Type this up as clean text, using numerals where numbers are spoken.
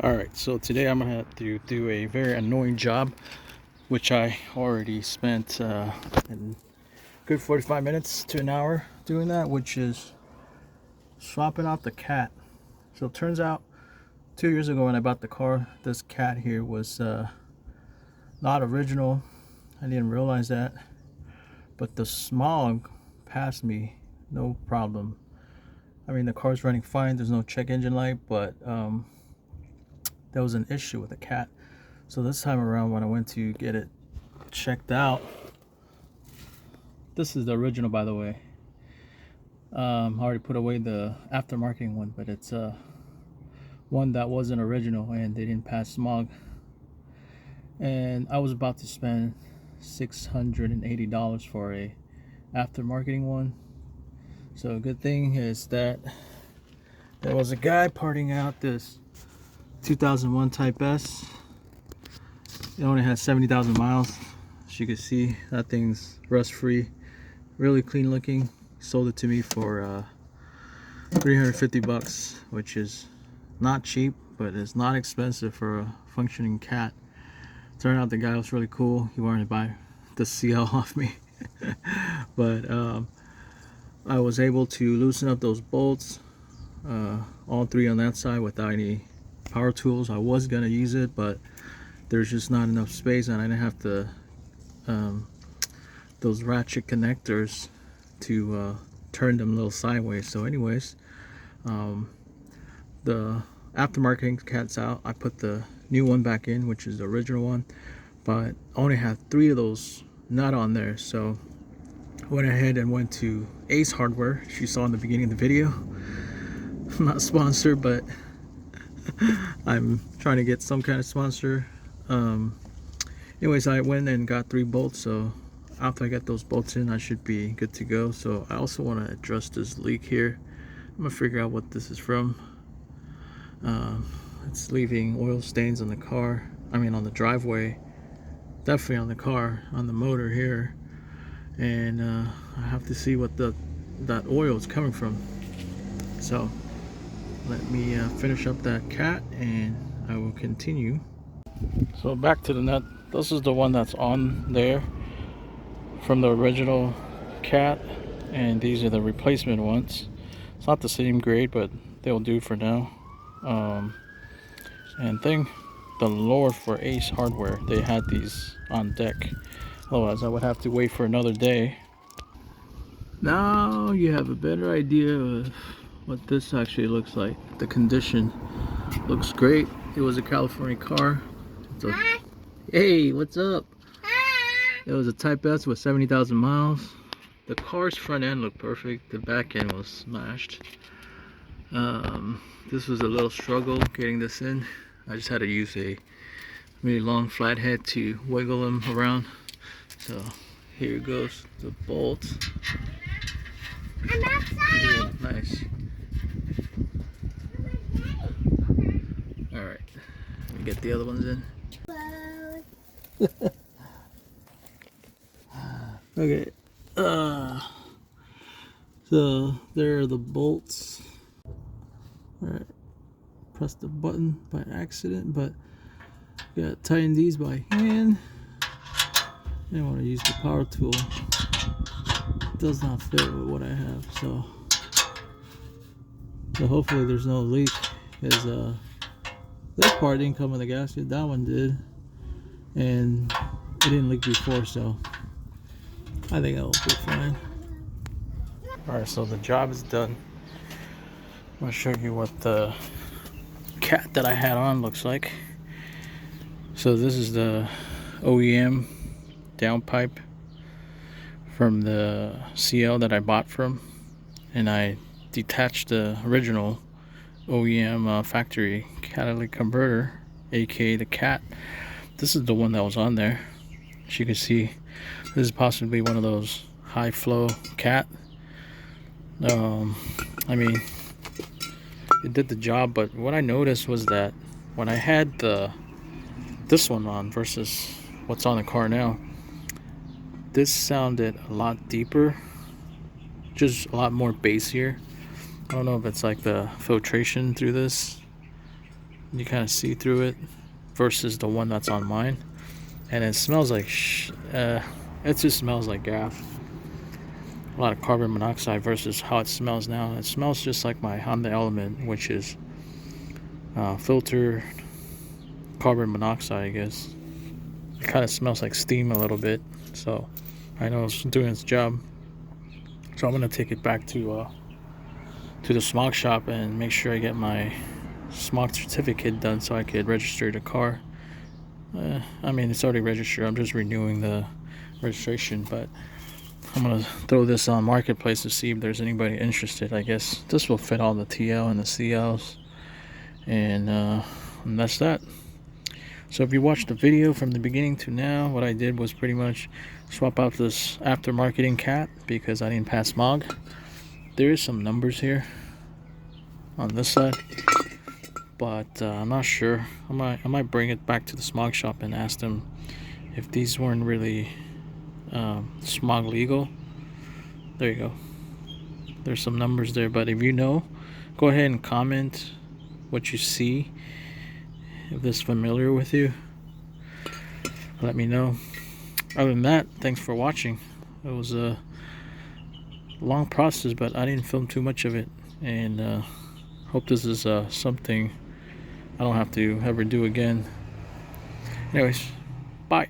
Alright, so today I'm going to have to do a very annoying job, which I already spent a good 45 minutes to an hour doing that, which is swapping out the cat. So it turns out 2 years ago when I bought the car, this cat here was not original. I didn't realize that, but the Smog passed me no problem. I mean, the car's running fine, there's no check engine light, but there was an issue with the cat. So this time around when I went to get it checked out, this is the original, by the way. I already put away the aftermarket one, but it's one that wasn't original and they didn't pass Smog. And I was about to spend $680 for a aftermarket one. So a good thing is that there was a guy parting out this 2001 Type S. It only has 70,000 miles. As you can see, that thing's rust free, really clean looking. Sold it to me for 350 bucks, which is not cheap, but it's not expensive for a functioning cat. Turned out the guy was really cool. He wanted to buy the CL off me. But I was able to loosen up those bolts, all three on that side, without any power tools. I was gonna use it, but there's just not enough space, and I didn't have the those ratchet connectors to turn them a little sideways. So anyways, the aftermarket cat's out. I put the new one back in, which is the original one, but I only had 3 of those not on there. So I went ahead and went to Ace Hardware, which you saw in the beginning of the video. I'm not sponsored, but I'm trying to get some kind of sponsor. Anyways, I went and got 3 bolts, so after I get those bolts in, I should be good to go. So I also want to address this leak here. I'm gonna figure out what this is from. It's leaving oil stains on the car, I mean on the driveway, definitely on the car, on the motor here, and I have to see what that oil is coming from. So let me finish up that cat and I will continue. So back to the nut. This is the one that's on there from the original cat, and these are the replacement ones. It's not the same grade, but they'll do for now. And thank the Lord for Ace Hardware, they had these on deck. Otherwise I would have to wait for another day. Now you have a better idea of what this actually looks like. The condition looks great. It was a California car. Hey, what's up? It was a Type S with 70,000 miles. The car's front end looked perfect. The back end was smashed. This was a little struggle getting this in. I just had to use a really long flathead to wiggle them around. So here goes the bolts. Yeah, nice. Alright, let me get the other ones in. Okay, so there are the bolts. Alright, pressed the button by accident, but gotta tighten these by hand. I don't want to use the power tool. It does not fit with what I have, so hopefully there's no leak. Because this part didn't come with a gasket, that one did, and it didn't leak before, so I think it'll be fine. Alright, so the job is done. I'm going to show you what the cat that I had on looks like. So this is the OEM downpipe from the CL that I bought from, and I detached the original OEM factory catalytic converter, aka the cat. This is the one that was on there. As you can see, this is possibly one of those high flow cat. I mean, it did the job, but what I noticed was that when I had this one on versus what's on the car now, this sounded a lot deeper, just a lot more bassier. I don't know if it's like the filtration through this, You kind of see through it versus the one that's on mine, and it smells like it just smells like gas. A lot of carbon monoxide versus how it smells now. It smells just like my Honda Element, which is filter carbon monoxide, I guess. It kind of smells like steam a little bit, so I know it's doing its job. So I'm gonna take it back to the smog shop and make sure I get my smog certificate done so I could register the car. I mean, it's already registered. I'm just renewing the registration, but I'm gonna throw this on Marketplace to see if there's anybody interested. I guess this will fit all the TL and the CLs, and that's that. So if you watched the video from the beginning to now, what I did was pretty much swap out this aftermarketing cat because I didn't pass smog. There is some numbers here on this side, but I'm not sure. I might bring it back to the smog shop and ask them if these weren't really smog legal. There you go. There's some numbers there, but if you know, go ahead and comment what you see. If this is familiar with you, let me know. Other than that, thanks for watching. It was a long process, but I didn't film too much of it, and hope this is something I don't have to ever do again. Anyways, bye.